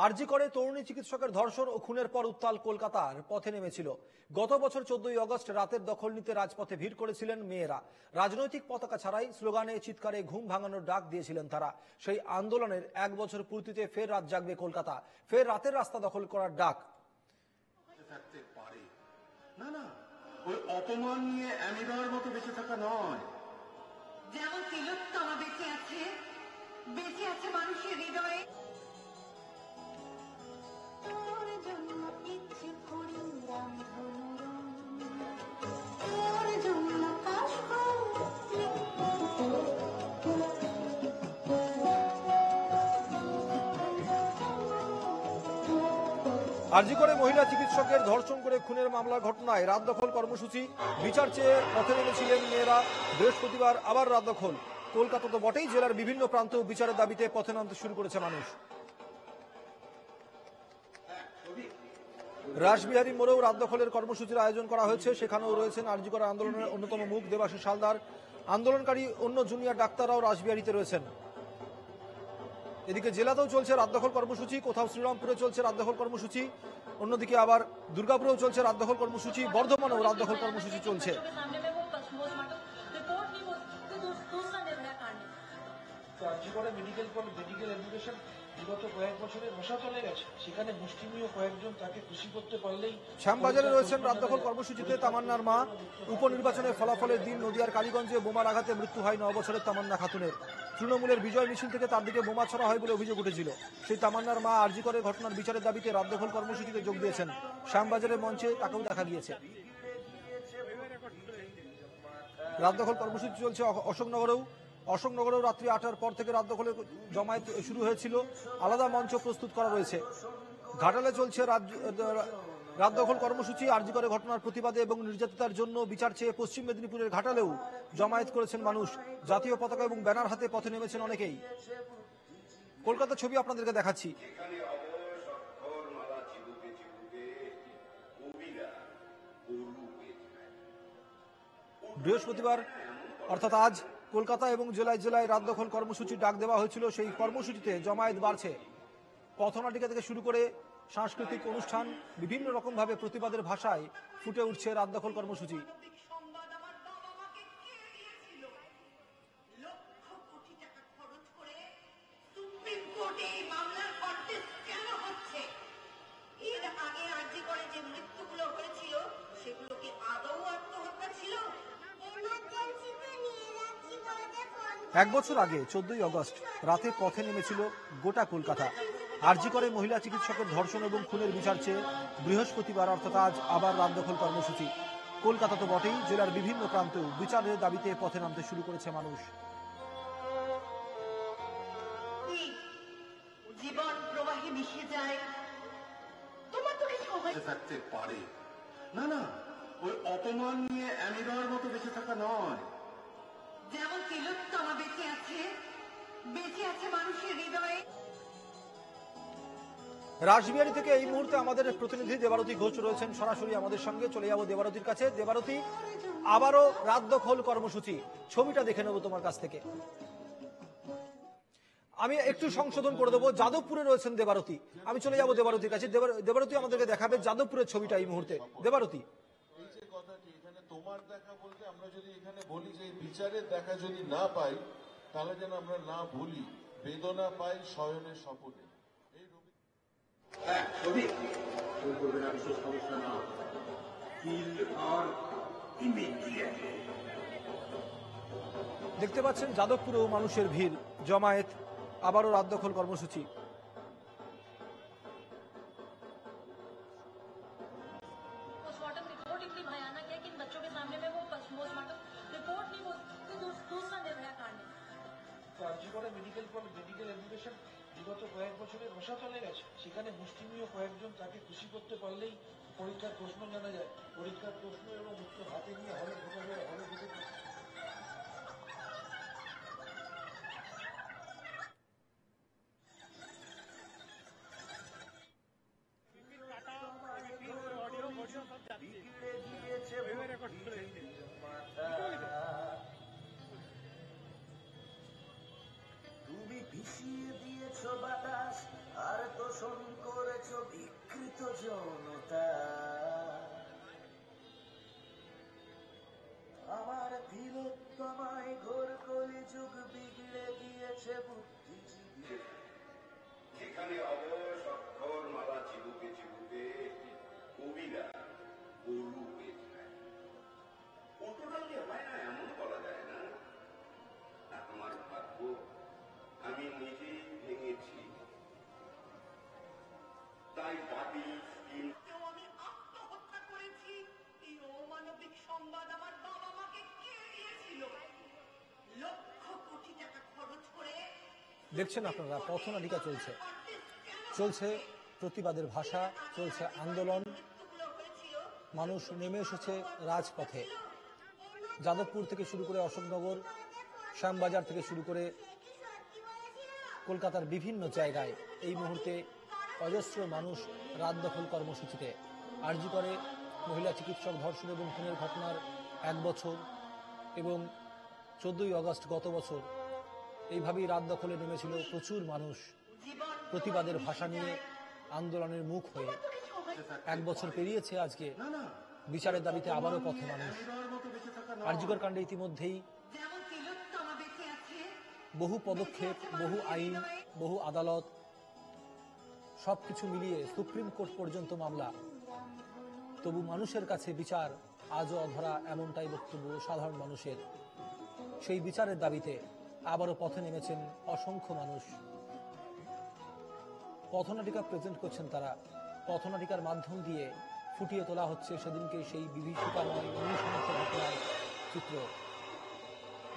আরজি করে তরুণী চিকিৎসকের ধর্ষণ ও খুনের পর উত্তাল কলকাতার পথে নেমেছিল। গত বছর 14ই আগস্ট রাতের দখল নিতে রাজপথে ভিড় করেছিলেন মেয়েরা। রাজনৈতিক পতাকা ছাড়াই স্লোগানে চিৎকারে ঘুম ভাঙানোর ডাক দিয়েছিলেন তারা। সেই আন্দোলনের 1 বছর পূর্তিতে ফের রাত জাগবে কলকাতা, ফের রাতের রাস্তা দখল করার ডাক। না না, ওই অপমান নিয়ে অ্যামিবার মতো বেঁচে থাকা নয়। যেমন তিলোত্তমা বেঁচে আছে মানুষের হৃদয়ে। আরজি করে মহিলা চিকিৎসকের ধর্ষণ করে খুনের মামলার ঘটনায় রাত দখল কর্মসূচি, বিচার চেয়ে পথে নেমেছিলেন মেয়েরা। বৃহস্পতিবার আবার রাত দখল। কলকাতা তো বটেই, জেলার বিভিন্ন প্রান্তেও বিচারের দাবিতে পথে নামতে শুরু করেছে মানুষ। রাসবিহারী মোড়েও রাত দখলের কর্মসূচির আয়োজন করা হয়েছে। সেখানেও রয়েছেন আরজি করে আন্দোলনের অন্যতম মুখ দেবাশিস হালদার। আন্দোলনকারী অন্য জুনিয়র ডাক্তাররাও রাসবিহারীতে রয়েছেন। এদিকে জেলাতেও চলছে রাত দখল কর্মসূচি, কোথাও শ্রীরামপুরে চলছে রাত দখল কর্মসূচি, অন্যদিকে আবার দুর্গাপুরেও চলছে রাত দখল কর্মসূচি, বর্ধমানেও রাত দখল কর্মসূচি চলছে। মেডিকেল এডুকেশন বিগত কয়েক বছরের রসাতলে গেছে, সেখানে মুষ্টিমেয় কয়েকজন তাকে খুশি করতে পারলেই। শ্যামবাজারে রয়েছেন রাত দখল কর্মসূচিতে তামান্নার মা। উপনির্বাচনের ফলাফলের দিন নদিয়ার কালীগঞ্জে বোমার আঘাতে মৃত্যু হয় 9 বছরের তামান্না খাতুনের। তৃণমূলের বিজয় মিছিল থেকে তার দিকে বোমা ছড়া হয় বলে অভিযোগ উঠেছিল। সেই তামান্নার মা আরজি করে ঘটনার বিচারের দাবিতে রাত দখল কর্মসূচিতে যোগ দিয়েছেন। শ্যামবাজারের মঞ্চে তাকেও দেখা গিয়েছে। রাত দখল কর্মসূচি চলছে অশোকনগরেও রাত্রি 8টার পর থেকে রাত দখলের জমায়েত শুরু হয়েছিল। আলাদা মঞ্চ প্রস্তুত করা রয়েছে। ঘাটালে চলছে রাত দখল কর্মসূচি। আরজি করে ঘটনার প্রতিবাদে এবং নির্যাতিতার জন্য বিচার চেয়ে পশ্চিম মেদিনীপুরের ঘাটালেও জমায়েত করেছেন মানুষ। জাতীয় পতাকা এবং ব্যানার হাতে পথে নেমেছেন অনেকেই। কলকাতার ছবি আপনাদেরকে দেখাচ্ছি। বৃহস্পতিবার অর্থাৎ আজ কলকাতা এবং জেলায় জেলায় রাত দখল কর্মসূচি ডাক দেওয়া হয়েছিল। সেই কর্মসূচিতে জমায়েত বাড়ছে। পথনাটিকা থেকে শুরু করে সাংস্কৃতিক অনুষ্ঠান, বিভিন্ন রকম ভাবে প্রতিবাদের ভাষায় ফুটে উঠছে রাত দখল কর্মসূচি। এক বছর আগে 14ই আগস্ট রাতে পথে নেমেছিল গোটা কলকাতা। আরজি করে মহিলা চিকিৎসকের ধর্ষণ এবং খুনের বিচার চেয়ে বৃহস্পতিবার অর্থাৎ আজ আবার রাত দখল কর্মসূচি। কলকাতা তো বটেই, জেলার বিভিন্ন প্রান্তেও বিচারের দাবিতে পথে নামতে শুরু করেছে মানুষ। জীবন প্রবাহে মিশে যায়, তোমার তোকে সবাই থাকতে পারে। না না, ওই অপমান নিয়ে অ্যামিবার মতো বেঁচে থাকা নয়। যেমন তিলোত্তমা বেঁচে আছে মানুষের হৃদয়ে। রাসবিহারী থেকে এই মুহূর্তে আমাদের প্রতিনিধি দেবারতী ঘোষ রয়েছেন সরাসরি আমাদের সঙ্গে। চলে যাবো দেবারতীর কাছে। দেবারতী, আবারও রাত দখল কর্মসূচি, ছবিটা দেখে নেবো তোমার কাছ থেকে। আমি একটু সংশোধন করে দেবো, যাদবপুরে রয়েছেন দেবারতী। আমি চলে যাবো দেবারতীর কাছে। দেবারতী আমাদেরকে দেখাবে যাদবপুরের ছবিটা এই মুহূর্তে। দেবারতী, এই যে কথাটি এখানে তোমার দেখা বলতে আমরা যদি এখানে বলি যে বিচারের দেখা যদি না পাই, তাহলে যেন আমরা না ভুলি বেদনা পাই শয়নের স্বপনে। দেখতে পাচ্ছেন যাদবপুরেও মানুষের ভিড়, জমায়েত, আবারও রাত দখল কর্মসূচি। মেডিকেল এডুকেশন বিগত কয়েক বছরের রসাতলে গেছে, সেখানে মুষ্টিমেয় কয়েকজন তাকে খুশি করতে পারলেই পরীক্ষার প্রশ্ন জানা যায়। পরীক্ষার প্রশ্ন এবং উত্তর হাতে নিয়ে হলে ঢোকা যায়, হলে ঢুকে তুমি ভিসিয়ে দিয়েছো বাতাস আর তো যৌনতা আমার তিলোত্তমায় ঘোর কলিযুগ বিগড়ে গিয়েছে বুদ্ধিজীবী যেখানে অবশ অক্ষর মালা চিবুকে চিবুকে কবিরা গরু বেঁচে অটোটালি হয় না এমন বলা যায় না। আমার ভাগ্য আমি নিজেই ভেঙেছি, তাই বাতিল স্কিম আমি আত্মহত্যা করেছি এই অমানবিক সংবাদ আমার বাবা মাকে কে দিয়েছিল? লক্ষ কোটি টাকা খরচ করে দেখছেন আপনারা পথনাটিকা চলছে প্রতিবাদের ভাষা, চলছে আন্দোলন, মানুষ নেমে এসেছে রাজপথে। যাদবপুর থেকে শুরু করে অশোকনগর, শ্যামবাজার থেকে শুরু করে কলকাতার বিভিন্ন জায়গায় এই মুহূর্তে অজস্র মানুষ রাত দখল কর্মসূচিতে। আরজি করে মহিলা চিকিৎসক ধর্ষণ এবং খুনের ঘটনার 1 বছর এবং 14ই আগস্ট গত বছর এইভাবেই রাত দখলে নেমেছিল প্রচুর মানুষ প্রতিবাদের ভাষা নিয়ে আন্দোলনের মুখ হয়ে। 1 বছর পেরিয়েছে আজকে, বিচারের দাবিতে আবারও পথে মানুষ। আরজিকর কাণ্ডে ইতিমধ্যেই যেমন তিলোত্তমা বেঁচে আছে, বহু পদক্ষেপ, বহু আইন, বহু আদালত, সবকিছু মিলিয়ে সুপ্রিম কোর্ট পর্যন্ত মামলা, তবু মানুষের কাছে বিচার আজও অধরা, এমনটাই বক্তব্য সাধারণ মানুষের। সেই বিচারের দাবিতে আবারও পথে নেমেছেন অসংখ্য মানুষ। পথনাটিকা প্রেজেন্ট করছেন তারা। পথনাটিকার মাধ্যম দিয়ে ফুটিয়ে তোলা হচ্ছে সেদিনকে সেই বিভীষিকাময় নৃশংস ঘটনার চিত্র।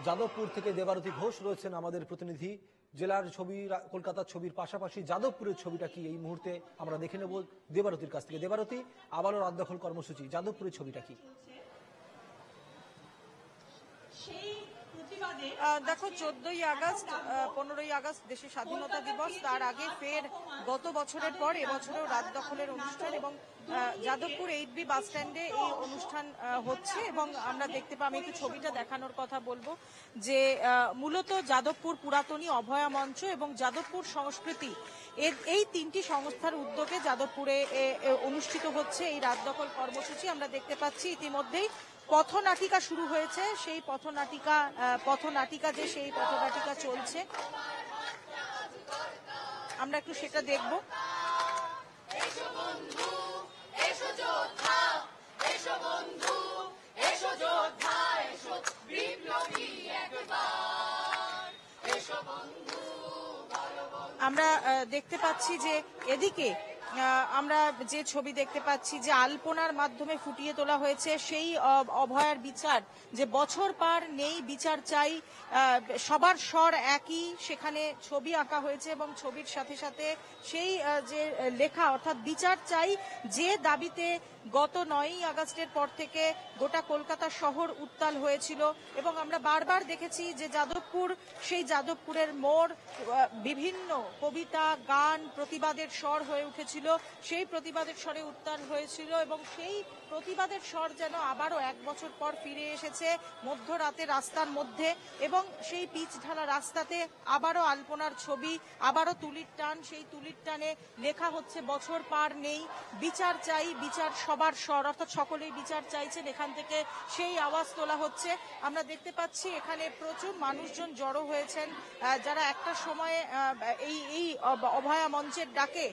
যাদবপুর থেকে দেবারতী ঘোষ রয়েছেন আমাদের প্রতিনিধি। জেলার ছবি, কলকাতার ছবির পাশাপাশি যাদবপুরের ছবিটা কি এই মুহূর্তে আমরা দেখে নেব দেবারতীর কাছ থেকে। দেবারতী, আবারও রাত দখল কর্মসূচি, যাদবপুরের ছবিটা কি? দেখো, 14ই আগস্ট, 15ই আগস্ট দেশের স্বাধীনতা দিবস, তার আগে ফের গত বছরের পর এবছরেও রাত দখলের অনুষ্ঠান এবং যাদবপুর 8B বাস স্ট্যান্ডে এই অনুষ্ঠান হচ্ছে। এবং আমরা দেখতে পাই, আমি একটু ছবিটা দেখানোর কথা বলবো, যে মূলত যাদবপুর পুরাতনী, অভয়া মঞ্চ এবং যাদবপুর সংস্কৃতি, এই 3টি সংস্থার উদ্যোগে যাদবপুরে অনুষ্ঠিত হচ্ছে এই রাত দখল কর্মসূচি। আমরা দেখতে পাচ্ছি ইতিমধ্যেই পথনাটিকা শুরু হয়েছে। সেই পথনাটিকা চলছে, আমরা একটু সেটা দেখব। আমরা দেখতে পাচ্ছি যে এদিকে আমরা যে ছবি দেখতে পাচ্ছি, যে আলপনার মাধ্যমে ফুটিয়ে তোলা হয়েছে সেই অভয়ার বিচার, যে বছর পার নেই বিচার চাই, সবার স্বর একই, সেখানে ছবি আঁকা হয়েছে এবং ছবির সাথে সাথে সেই যে লেখা, অর্থাৎ বিচার চাই, যে দাবিতে গত 9ই আগস্টের পর থেকে গোটা কলকাতা শহর উত্তাল হয়েছিল। এবং আমরা বারবার দেখেছি যে যাদবপুর, সেই যাদবপুরের মোড় বিভিন্ন কবিতা, গান, প্রতিবাদের স্বর হয়ে উঠেছিল, সেই প্রতিবাদের স্বরে উত্তাল হয়েছিল। এবং সেই প্রতিবাদের স্বর যেন আবারও 1 বছর পর ফিরে এসেছে মধ্যরাতে রাস্তার মধ্যে, এবং সেই পিচ ঢালা রাস্তাতে আবারও আলপনার ছবি, আবারও তুলির টান, সেই তুলির টানে লেখা হচ্ছে বছর পার নেই, বিচার চাই, বিচার সবার স্বর, অর্থাৎ সকলেই বিচার চাইছেন, এখান থেকে সেই আওয়াজ তোলা হচ্ছে। আমরা দেখতে পাচ্ছি এখানে প্রচুর মানুষজন জড়ো হয়েছেন, যারা একটা সময়ে এই অভয়া মঞ্চের ডাকে,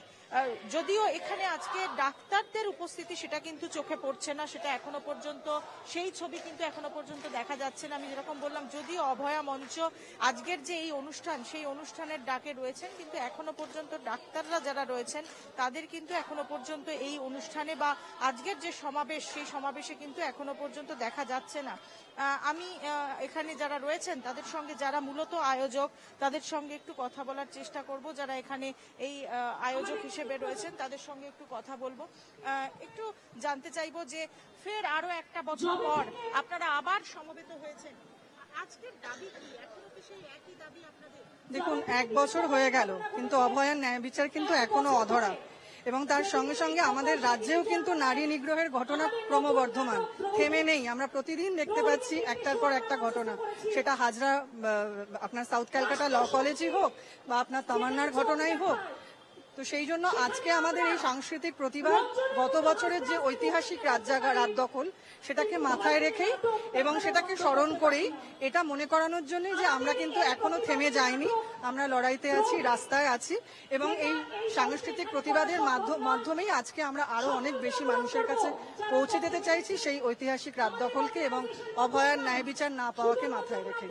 যদিও এখানে আজকে ডাক্তারদের উপস্থিতি সেটা কিন্তু চোখে পড়ছে না, সেটা এখনো পর্যন্ত, সেই ছবি কিন্তু এখনো পর্যন্ত দেখা যাচ্ছে না। আমি যেরকম বললাম, যদিও অভয়া মঞ্চ আজকের যে এই অনুষ্ঠান, সেই অনুষ্ঠানের ডাকে রয়েছেন, কিন্তু এখনো পর্যন্ত ডাক্তাররা যারা রয়েছেন তাদের কিন্তু এখনো পর্যন্ত এই অনুষ্ঠানে বা আজকের যে সমাবেশ, সেই সমাবেশে কিন্তু এখনো পর্যন্ত দেখা যাচ্ছে না। আমি এখানে যারা রয়েছেন তাদের সঙ্গে, যারা মূলত আয়োজক, তাদের সঙ্গে একটু কথা বলার চেষ্টা করব, যারা এখানে এই আয়োজক হিসেবে রয়েছেন তাদের সঙ্গে একটু কথা বলবো। একটু জানতে চাইবো যে ফের আরো একটা বছর পর আপনারা আবার সমবেত হয়েছেন, আজকের দাবি কি? এখনো কি সেই একই দাবি আপনাদের? দেখুন, 1 বছর হয়ে গেল, কিন্তু অভয়ার ন্যায় বিচার কিন্তু এখনো অধরা, এবং তার সঙ্গে সঙ্গে আমাদের রাজ্যেও কিন্তু নারী নিগ্রহের ঘটনা ক্রমবর্ধমান, থেমে নেই। আমরা প্রতিদিন দেখতে পাচ্ছি একটার পর একটা ঘটনা, সেটা হাজরা, আপনার সাউথ ক্যালকাটা ল কলেজই হোক বা আপনার তামান্নার ঘটনাই হোক, তো সেই জন্য আজকে আমাদের এই সাংস্কৃতিক প্রতিভা গত বছরের যে ঐতিহাসিক রাত দখল সেটাকে মাথায় রেখেই এবং সেটাকে স্মরণ করেই এটা মনে করানোর জন্য যে আমরা কিন্তু এখনো থেমে যাইনি, আমরা লড়াইতে আছি, রাস্তায় আছি এবং এই সাংস্কৃতিক প্রতিবাদের মাধ্যমেই আজকে আমরা আরো অনেক বেশি মানুষের কাছে পৌঁছে দিতে চাইছি সেই ঐতিহাসিক রাত দখলকে এবং অভয়ার ন্যায় বিচার না পাওয়াকে মাথায় রেখে।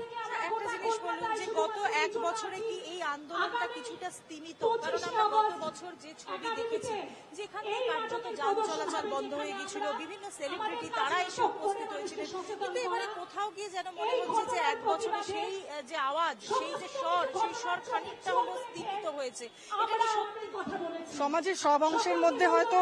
একটা জিনিস বলুন যে গত এক বছরে কি এই আন্দোলনটা কিছুটা স্তীমিত? কারণ আমরা গত বছর যে ছবি দেখেছি যেখানে কার্যত যান চলাচল বন্ধ হয়ে গিয়েছিল, বিভিন্ন সেলিব্রিটি তারা এসে উপস্থিত হয়েছিলেন, কিন্তু এবারে কোথাও গিয়ে যেন মনে হচ্ছে যে এক বছরে সেই যে আওয়াজ, সেই যে স্বর, সেই স্বর খানিকটা হলো স্তীমিত হয়েছে। এটা কি সত্যি কথা বলেছি? সমাজের সব অংশের মধ্যে হয়তো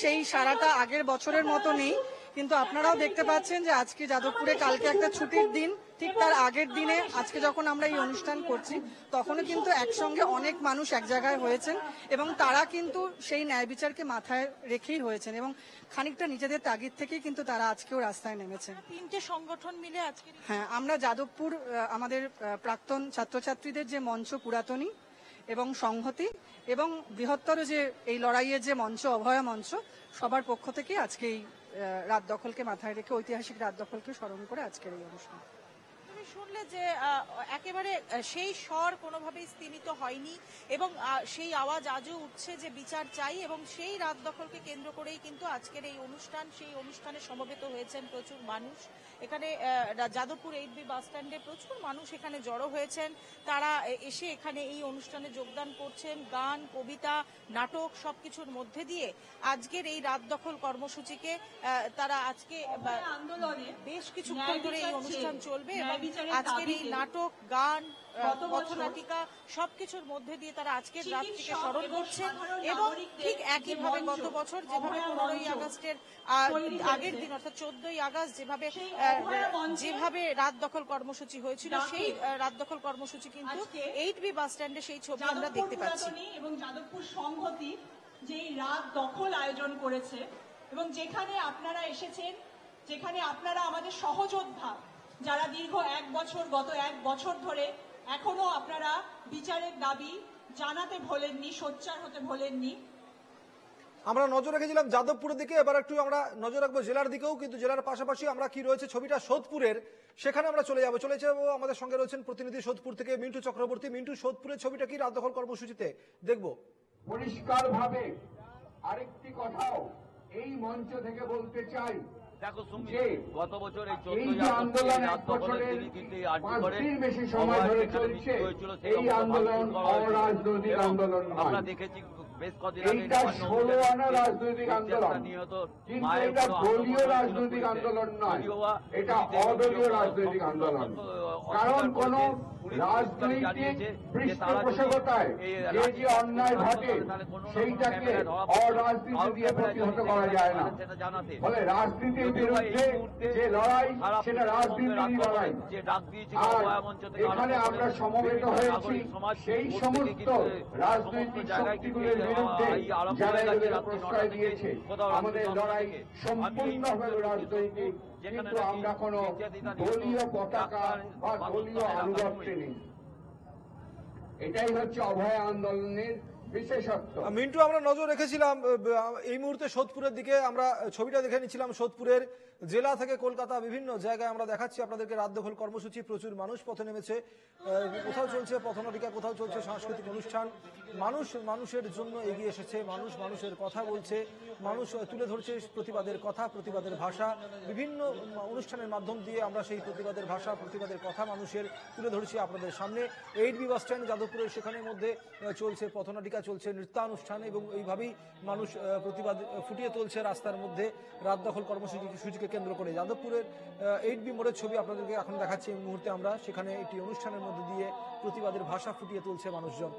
সেই সারাটা আগের বছরের মতো নেই, কিন্তু আপনারাও দেখতে পাচ্ছেন যে আজকে যাদবপুরে কালকে একটা ছুটির দিন, ঠিক তার আগের দিনে আজকে যখন আমরা এই অনুষ্ঠান করছি তখনও কিন্তু একসঙ্গে অনেক মানুষ এক জায়গায় হয়েছেন এবং তারা কিন্তু সেই ন্যায় বিচারকে মাথায় রেখেই হয়েছেন এবং খানিকটা নিজেদের তাগিদ থেকেই কিন্তু তারা আজকেও রাস্তায় নেমেছেন। তিনটে সংগঠন মিলে আজকে হ্যাঁ, আমরা যাদবপুর আমাদের প্রাক্তন ছাত্রছাত্রীদের যে মঞ্চ পুরাতনী এবং সংহতি এবং বৃহত্তর যে এই লড়াইয়ের যে মঞ্চ অভয়া মঞ্চ, সবার পক্ষ থেকে আজকে এই রাত দখলকে মাথায় রেখে ঐতিহাসিক রাত দখলকে স্মরণ করে আজকের এই অনুষ্ঠান। তুমি শুনলে যে একেবারে সেই স্বর কোনোভাবেই স্তীমিত হয়নি এবং সেই আওয়াজ আজও উঠছে যে বিচার চাই এবং সেই রাত দখলকে কেন্দ্র করেই কিন্তু আজকের এই অনুষ্ঠান, সেই অনুষ্ঠানে সমবেত হয়েছেন প্রচুর মানুষ। এখানে যাদবপুর 8B বাস স্ট্যান্ডে প্রচুর মানুষ এখানে জড়ো হয়েছেন, তারা এসে এখানে এই অনুষ্ঠানে যোগদান করছেন। গান, কবিতা, নাটক সবকিছুর মধ্যে দিয়ে আজকের এই রাত দখল কর্মসূচিকে তারা আজকে আন্দোলনে বেশ কিছুক্ষণ ধরে এই অনুষ্ঠান চলবে এবং আজকের এই নাটক, গান, পথনাটিকা সবকিছুর মধ্যে দিয়ে তারা আজকের রাতটিকে স্মরণ করছেন এবং ঠিক একইভাবে গত বছর যেভাবে 15ই আগস্টের আগের দিন অর্থাৎ 14ই আগস্ট যেভাবে রাত দখল কর্মসূচি হয়েছিল সেই রাত দখল কর্মসূচি কিন্তু 8B বাস স্ট্যান্ডে সেই ছবি আমরা দেখতে পাচ্ছি। এবং যাদবপুর সংহতি যে রাত দখল আয়োজন করেছে এবং যেখানে আপনারা এসেছেন, যেখানে আপনারা আমাদের সহযোদ্ধা যারা দীর্ঘ গত এক বছর ধরে এখনো আপনারা বিচারের দাবি জানাতে ভোলেননি, সোচ্চার হতে ভোলেননি। আমরা নজর রেখেছিলাম যাদবপুরের দিকে, এবার একটু আমরা নজর রাখবো জেলার দিকেও, কিন্তু জেলার পাশাপাশি আমরা কি রয়েছে ছবিটা সোদপুরের, সেখানে আমরা চলে যাবো। আমাদের সঙ্গে রয়েছেন প্রতিনিধি সোদপুর থেকে মিন্টু চক্রবর্তী। মিন্টু, সোদপুরের ছবিটা কি রাত দখল কর্মসূচিতে দেখবো? পরিষ্কার ভাবে আরেকটি কথাও এই মঞ্চ থেকে বলতে চাই, দেখো সুমি, যে গত বছর এই এই যে আন্দোলন এক বছরের 5 দিন বেশি সময় ধরে চলছে, এই আন্দোলন অরাজনৈতিক আন্দোলন আমরা নয়। দেখেছি বেশ কদিন এইটা 16 আনা রাজনৈতিক আন্দোলন, কিন্তু এটা দলীয় রাজনৈতিক আন্দোলন নয়, এটা অদলীয় রাজনৈতিক আন্দোলন। কারণ কোন রাজনৈতিক পৃষ্ঠপোষকতায় যে অন্যায় ঘটে সেইটাকে অরাজনীতি দিয়ে প্রতিহত করা যায় না। ফলে রাজনীতির বিরুদ্ধে যে লড়াই সেটা রাজনীতির লড়াই। আর এখানে আমরা সমবেত হয়েছি সেই সমস্ত রাজনৈতিক শক্তিগুলির বিরুদ্ধে যারা এদের প্রশ্রয় দিয়েছে। আমাদের লড়াই সম্পূর্ণভাবে রাজনৈতিক, কিন্তু আমরা কোন দলীয় পতাকা বা দলীয় আনুগত্যে নেই। এটাই হচ্ছে অভয় আন্দোলনের বিশেষত্ব। মিন্টু, আমরা নজর রেখেছিলাম এই মুহূর্তে সোদপুরের দিকে, আমরা ছবিটা দেখে নিচ্ছিলাম সোদপুরের। জেলা থেকে কলকাতা বিভিন্ন জায়গায় আমরা দেখাচ্ছি আপনাদেরকে রাত দখল কর্মসূচি। প্রচুর মানুষ পথে নেমেছে, কোথাও চলছে পথনাটিকা, কোথাও চলছে সাংস্কৃতিক অনুষ্ঠান। মানুষ মানুষের জন্য এগিয়ে এসেছে, মানুষ মানুষের কথা বলছে, মানুষ তুলে ধরছে প্রতিবাদের কথা, প্রতিবাদের ভাষা। বিভিন্ন অনুষ্ঠানের মাধ্যম দিয়ে আমরা সেই প্রতিবাদের ভাষা, প্রতিবাদের কথা মানুষের তুলে ধরছি আপনাদের সামনে। 8B বাস স্ট্যান্ড যাদবপুরের সেখানের মধ্যে চলছে পথনাটিকা, চলছে নৃত্যানুষ্ঠান এবং এইভাবেই মানুষ প্রতিবাদ ফুটিয়ে তুলছে রাস্তার মধ্যে রাত দখল কর্মসূচিকে কেন্দ্র করে। যাদবপুরের 8B মোড়ের ছবি আপনাদেরকে এখন দেখাচ্ছি এই মুহূর্তে আমরা। সেখানে একটি অনুষ্ঠানের মধ্যে দিয়ে প্রতিবাদের ভাষা ফুটিয়ে তুলছে মানুষজন।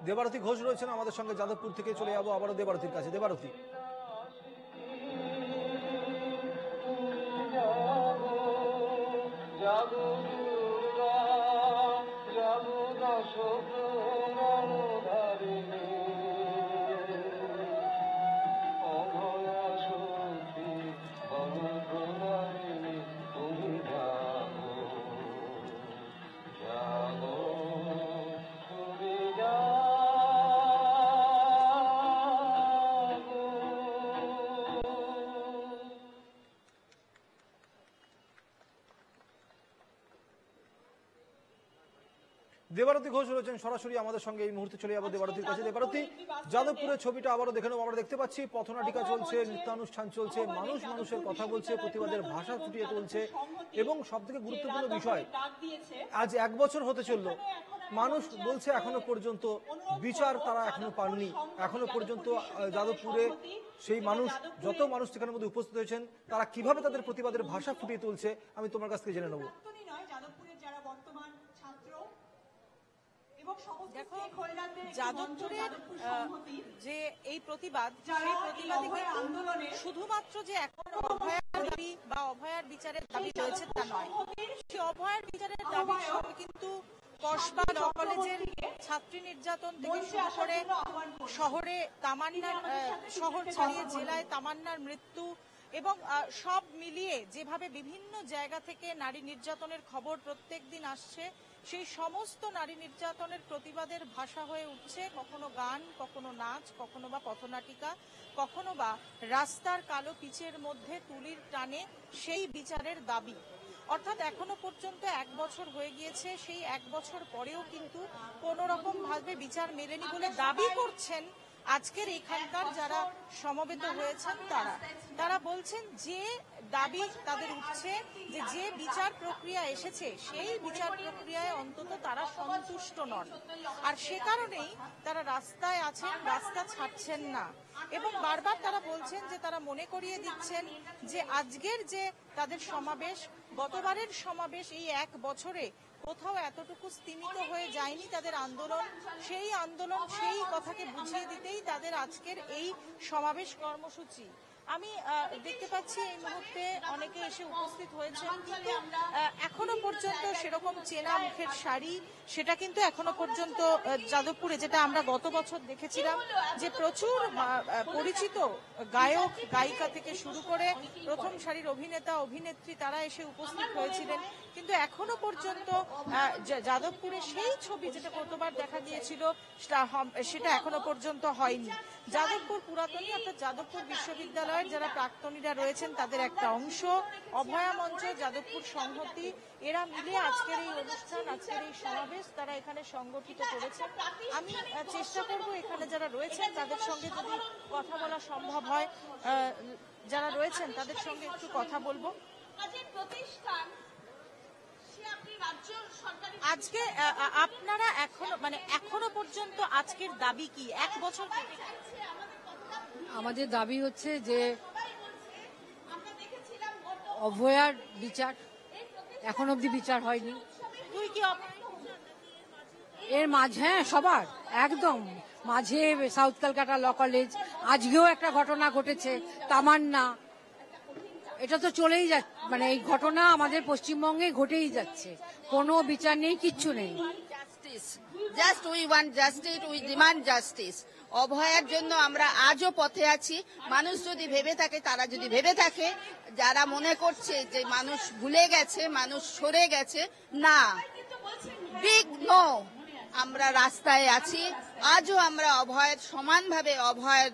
দেবারতী ঘোষ রয়েছেন আমাদের সঙ্গে যাদবপুর থেকে। চলে যাবো আবারও দেবারতীর কাছে। দেবারতী, দেবারতী ঘোষ রয়েছেন সরাসরি আমাদের সঙ্গে। এই মুহূর্তে চলে যাবো দেবারতীর কাছে। দেবারতী, যাদবপুরের ছবিটা আবারও দেখে নেবো। আমরা দেখতে পাচ্ছি পথনাটিকা চলছে, নৃত্যানুষ্ঠান চলছে, মানুষ মানুষের কথা বলছে, প্রতিবাদের ভাষা ফুটিয়ে তুলছে, এবং সব থেকে গুরুত্বপূর্ণ বিষয়, আজ 1 বছর হতে চললো, মানুষ বলছে এখনো পর্যন্ত বিচার তারা এখনো পাননি। এখনো পর্যন্ত যাদবপুরে সেই মানুষ, যত মানুষ সেখানের মধ্যে উপস্থিত হয়েছেন, তারা কিভাবে তাদের প্রতিবাদের ভাষা ফুটিয়ে তুলছে আমি তোমার কাছ থেকে জেনে নেবো। দেখো, যাদবপুরের যে এই প্রতিবাদ, সেই প্রতিবাদে শুধুমাত্র যে এখন অভয়ার দাবি বা অভয়ার বিচারের দাবি রয়েছে তা নয়, সেই অভয়ার বিচারের দাবির সঙ্গে কিন্তু কসবা ল কলেজের ছাত্রী নির্যাতন থেকে শুরু করে শহরে তামান্নার, শহর ছাড়িয়ে জেলায় তামান্নার মৃত্যু, এবং সব মিলিয়ে যেভাবে বিভিন্ন জায়গা থেকে নারী নির্যাতনের খবর প্রত্যেক দিন আসছে, সেই সমস্ত নারী নির্যাতনের প্রতিবাদের ভাষা হয়ে উঠছে কখনো গান, কখনো নাচ, কখনো বা পথনাটিকা, কখনো বা রাস্তার কালো পিচের মধ্যে তুলির টানে সেই বিচারের দাবি। অর্থাৎ এখনো পর্যন্ত 1 বছর হয়ে গিয়েছে, সেই 1 বছর পরেও কিন্তু কোনো রকম ভাবে বিচার মেলেনি বলে দাবি করছেন আজকের এখানকার যারা সমবেত হয়েছেন তারা বলছেন যে দাবি তাদের উঠছে যে বিচার প্রক্রিয়া এসেছে সেই বিচার প্রক্রিয়ায় অন্তত তারা সন্তুষ্ট নন, আর সে কারণেই তারা রাস্তায় আছেন, রাস্তা ছাড়ছেন না, এবং বারবার তারা বলছেন যে তারা মনে করিয়ে দিচ্ছেন যে আজকের যে তাদের সমাবেশ, গতবারের সমাবেশ, এই 1 বছরে কোথাও এতটুকু স্তীমিত হয়ে যায়নি তাদের আন্দোলন। সেই আন্দোলন, সেই কথাকে বুঝিয়ে দিতেই তাদের আজকের এই সমাবেশ কর্মসূচি। আমি দেখতে পাচ্ছি এই মুহূর্তে অনেকে এসে উপস্থিত হয়েছেন, কিন্তু এখনো পর্যন্ত সেরকম চেনা মুখের শাড়ি, সেটা কিন্তু এখনো পর্যন্ত যাদবপুরে, যেটা আমরা গত বছর দেখেছিলাম যে প্রচুর পরিচিত গায়ক গায়িকা থেকে শুরু করে প্রথম সারির অভিনেতা অভিনেত্রী তারা এসে উপস্থিত হয়েছিলেন, কিন্তু এখনো পর্যন্ত যাদবপুরে সেই ছবি যেটা গতবার দেখা গিয়েছিল সেটা এখনো পর্যন্ত হয়নি। যাদবপুর পুরাতনী অর্থাৎ যাদবপুর বিশ্ববিদ্যালয়ের যারা প্রাক্তনীরা রয়েছেন তাদের একটা অংশ, অভয়া মঞ্চ, যাদবপুর সংহতি, এরা মিলে আজকের এই অনুষ্ঠান, আজকের এই সমাবেশ তারা এখানে সংগঠিত করেছে। আমি চেষ্টা করব এখানে যারা রয়েছেন তাদের সঙ্গে যদি কথা বলা সম্ভব হয়, যারা রয়েছেন তাদের সঙ্গে একটু কথা বলবো। আজকে আপনারা এখনো পর্যন্ত আজকের দাবি কি? 1 বছর আমাদের দাবি হচ্ছে যে অভয়ার বিচার, এখন অবধি বিচার হয়নি। তুই কি এর মাঝে, হ্যাঁ সবার একদম মাঝে সাউথ ক্যালকাটা ল কলেজ, আজকেও একটা ঘটনা ঘটেছে তামান্না, এটা তো চলেই যাচ্ছে, এই ঘটনা আমাদের পশ্চিমবঙ্গে ঘটেই যাচ্ছে, কোনো বিচার নেই, কিচ্ছু নেই। Just we want justice, we demand justice. অভয়ার জন্য আমরা আজও পথে আছি। মানুষ যদি ভেবে থাকে, তারা যদি ভেবে থাকে, যারা মনে করছে যে মানুষ ভুলে গেছে, মানুষ সরে গেছে, না, বিগ নো, আমরা রাস্তায় আছি। আজও আমরা অভয়ের সমানভাবে অভয়ের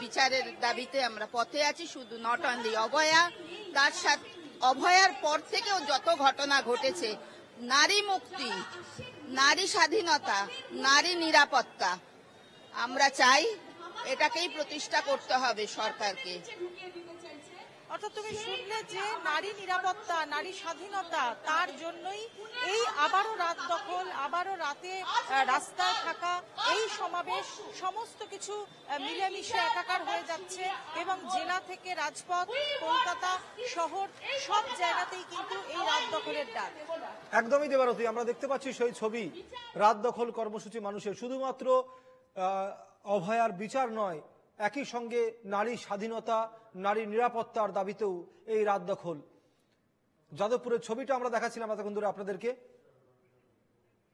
বিচারের দাবিতে আমরা পথে আছি। শুধু নট অনলি অভয়া, তার সাথে অভয়ার পর থেকেও যত ঘটনা ঘটেছে, নারী মুক্তি, নারী স্বাধীনতা, নারী নিরাপত্তা, আমরা চাই এটাকেই প্রতিষ্ঠা করতে হবে সরকারকে। অর্থাৎ তুমি শুনলে যে নারী নিরাপত্তা, নারী স্বাধীনতা, তার জন্যই এই আবারও রাত দখল, আবারও রাতে রাস্তায় থাকা, এই সমাবেশ, সমস্ত কিছু মিলেমিশে একাকার হয়ে যাচ্ছে, এবং জেলা থেকে রাজপথ, কলকাতা শহর, সব জায়গাতেই কিন্তু এই রাত দখলের ডাক। একদমই দেবারতী, আমরা দেখতে পাচ্ছি সেই ছবি, রাত দখল কর্মসূচি মানুষের, শুধুমাত্র অভয়ার বিচার নয়, একই সঙ্গে নারী স্বাধীনতা, নারী নিরাপত্তার দাবিতেও এই রাত দখল। যাদবপুরের ছবিটা আমরা দেখাচ্ছিলাম এতক্ষণ ধরে আপনাদেরকে,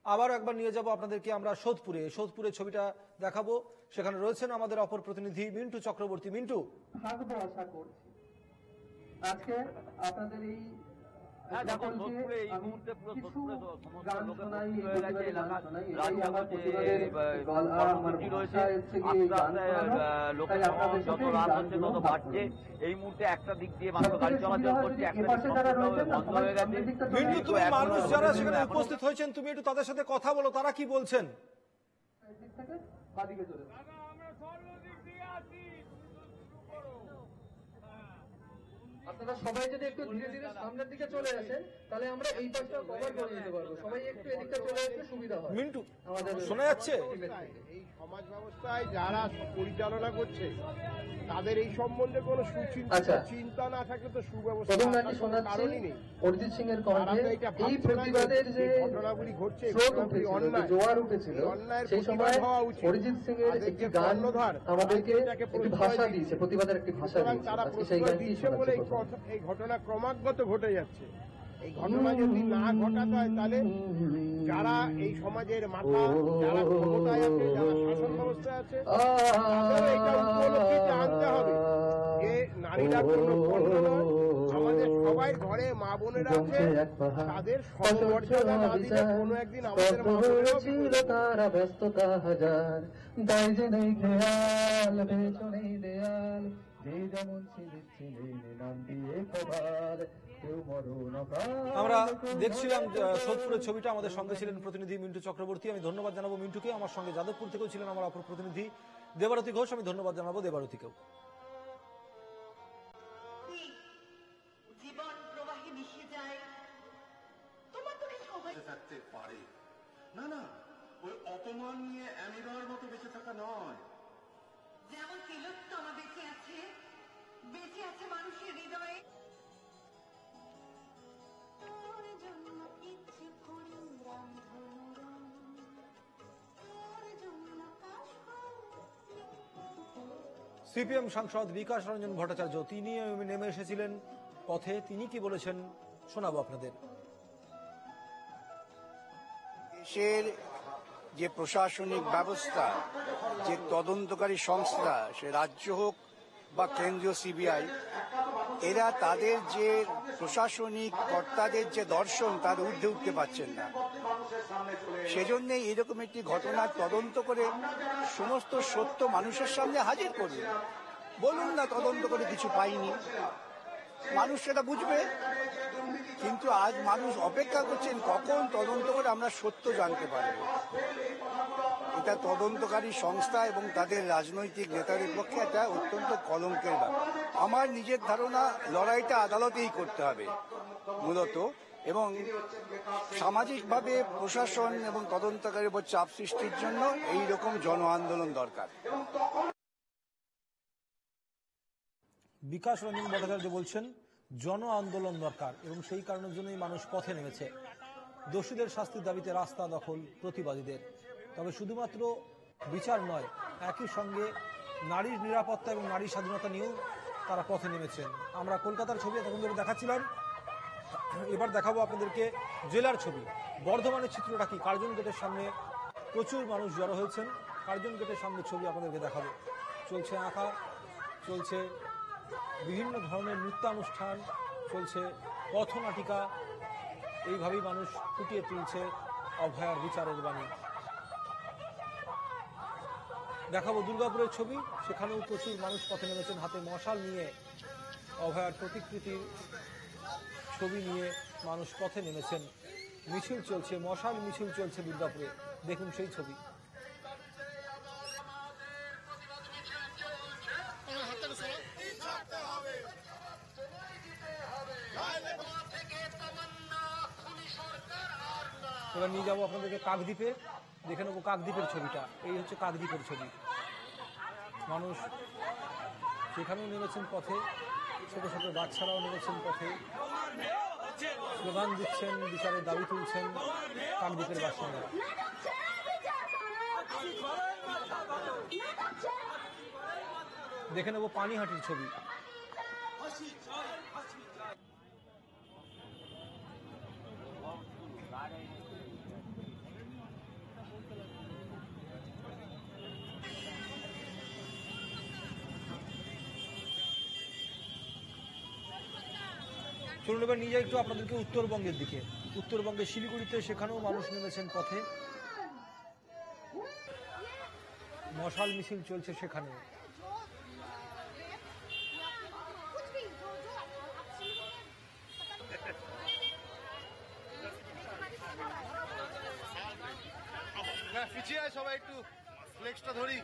আবারও একবার নিয়ে যাব আপনাদেরকে আমরা সোদপুরের ছবিটা দেখাবো। সেখানে রয়েছেন আমাদের অপর প্রতিনিধি মিন্টু চক্রবর্তী। মিন্টু, থাকবো আশা করছি। আজকে আপনাদের এই হ্যাঁ দেখো সোদপুরে এই মুহূর্তে পুরো সোদপুরে সমস্ত লোকের ভর্তি হয়ে গেছে এলাকা কর্মসূচি রয়েছে আস্তে আস্তে লোকের সমাগম যত রাত হচ্ছে তত বাড়ছে। এই মুহূর্তে একটা দিক দিয়ে মাত্র গাড়ি চলাচল করছে, একটা দিক বন্ধ হয়ে গেছে। মিন্টু, তুমি মানুষ যারা সেখানে উপস্থিত হয়েছেন তুমি একটু তাদের সাথে কথা বলো, তারা কি বলছেন? আপনারা সবাই যদি একটু ধীরে ধীরে সামনের দিকে চলে আসেন তাহলে আমরা এই পাশটা কভার করে নিতে পারবো। সবাই একটু এদিকটা চলে আসলে সুবিধা হয়। মিন্টু, শোনা যাচ্ছে? এই সমাজ ব্যবস্থায় যারা পরিচালনা করছে তাদের এই সম্বন্ধে কোনো চিন্তা না থাকলে তো সুব্যবস্থা কারণই নেই। অরিজিৎ সিং এর কণ্ঠে এই প্রতিবাদের যে ঘটনাগুলি ঘটছে, জোয়ার উঠেছিল, সেই সময় অরিজিৎ সিং এর একটি গান আমাদেরকে একটি ভাষা দিয়েছে, প্রতিবাদের একটি ভাষা দিয়েছে। তারা প্রশ্রয় দিচ্ছে বলে এই ঘটনা ক্রমাগত ঘটে যাচ্ছে। এই ঘটনা যদি না ঘটাতে হয় তাহলে যারা এই সমাজের মাথা, যারা ক্ষমতায় আছে, যারা শাসন ব্যবস্থায় আছে, তাদের এটা উপলব্ধিতে আনতে হবে যে নারীরা কোনো পণ্য নয়। আমাদের সবাই ঘরে মা বোনেরা আছে, তাদের সমমর্যাদা না দিলে কোনো একদিন আমাদের মা বোনেরা তারা ব্যস্ততা হাজার, দায় যে নেই খেয়াল, পেছনেই দেয়াল, যে যেমন ছিলেন নাম দিয়ে খবর। আমরা দেখছিলাম সোদপুরের ছবিটা, আমাদের সঙ্গে ছিলেন প্রতিনিধি মিন্টু চক্রবর্তী। আমি ধন্যবাদ জানাবো মিন্টুকে। আমার সঙ্গে যাদবপুর থেকেও ছিলেন আমার অপর প্রতিনিধি দেবারতী ঘোষ। আমি ধন্যবাদ জানাবো দেবারতীকেও। জীবন প্রবাহে মিশে যায়, তোমার তো সময় থাকতে পারে না। না, ওই অপমান নিয়ে অ্যামিরার মতো বেঁচে থাকা নয়। যেমন তিলোত্তমা বেঁচে আছে, বেঁচে আছে মানুষের হৃদয়ে। সিপিএম সাংসদ বিকাশ রঞ্জন ভট্টাচার্য তিনি নেমে এসেছিলেন পথে। তিনি কি বলেছেন শোনাবো আপনাদের। দেশের যে প্রশাসনিক ব্যবস্থা, যে তদন্তকারী সংস্থা, সে রাজ্য হোক বা কেন্দ্রীয় সিবিআই, এরা তাদের যে প্রশাসনিক কর্তাদের যে দর্শন তার ঊর্ধ্বে উঠতে পারছেন না। সেজন্যই এরকম একটি ঘটনার তদন্ত করে সমস্ত সত্য মানুষের সামনে হাজির করুন। বলুন না তদন্ত করে কিছু পাইনি, মানুষ সেটা বুঝবে। কিন্তু আজ মানুষ অপেক্ষা করছেন কখন তদন্ত করে আমরা সত্য জানতে পারব। এটা তদন্তকারী সংস্থা এবং তাদের রাজনৈতিক নেতাদের পক্ষে একটা অত্যন্ত কলঙ্কের ব্যাপার। আমার নিজের ধারণা লড়াইটা আদালতেই করতে হবে মূলত, এবং সামাজিকভাবে প্রশাসন এবং তদন্তকারীর উপর চাপ সৃষ্টির জন্য এই রকম জন আন্দোলন দরকার। বিকাশ রঞ্জন ভট্টাচার্য বলছেন জন আন্দোলন দরকার এবং সেই কারণের জন্যই মানুষ পথে নেমেছে। দোষীদের শাস্তির দাবিতে রাস্তা দখল প্রতিবাদীদের। তবে শুধুমাত্র বিচার নয়, একই সঙ্গে নারীর নিরাপত্তা এবং নারী স্বাধীনতা নিয়েও তারা পথে নেমেছেন। আমরা কলকাতার ছবি এতক্ষণ ধরে দেখাচ্ছিলাম, এবার দেখাবো আপনাদেরকে জেলার ছবি। বর্ধমানের চিত্রটা কি? কার্জন গেটের সামনে প্রচুর মানুষ জড়ো হয়েছেন। কার্জন গেটের সামনে ছবি আপনাদেরকে দেখাবো। চলছে আঁকা, চলছে বিভিন্ন ধরনের নৃত্যানুষ্ঠান, চলছে পথনাটিকা। এইভাবেই মানুষ ফুটিয়ে তুলছে অভয়ার বিচারের বাণী। দেখাবো দুর্গাপুরের ছবি, সেখানেও প্রচুর মানুষ পথে নেমেছেন হাতে মশাল নিয়ে। অভয়ার প্রতিকৃতির ছবি নিয়ে মানুষ পথে নেমেছেন। মিছিল চলছে, মশাল মিছিল চলছে দুর্গাপুরে। দেখুন সেই ছবি। এবার নিয়ে যাবো আপনাদেরকে কাকদ্বীপে, দেখে নেবো কাকদ্বীপের ছবিটা। এই হচ্ছে কাকদ্বীপের ছবি। মানুষ সেখানেও নেমেছেন পথে, ছোট ছোট বাচ্চারাও নেমেছেন পথে, স্লোগান দিচ্ছেন, বিচারের দাবি তুলছেন কাকদ্বীপের বাসিন্দারা। দেখে নেবো পানিহাটির ছবি। চলুন এবার নিয়ে যাই একটু আপনাদেরকে উত্তরবঙ্গের দিকে। উত্তরবঙ্গের শিলিগুড়িতে সেখানেও মানুষ নেমেছেন পথে, মশাল মিছিল চলছে সেখানে। পিছিয়ে আয় সবাই, একটু ফ্লেক্সটা ধরি।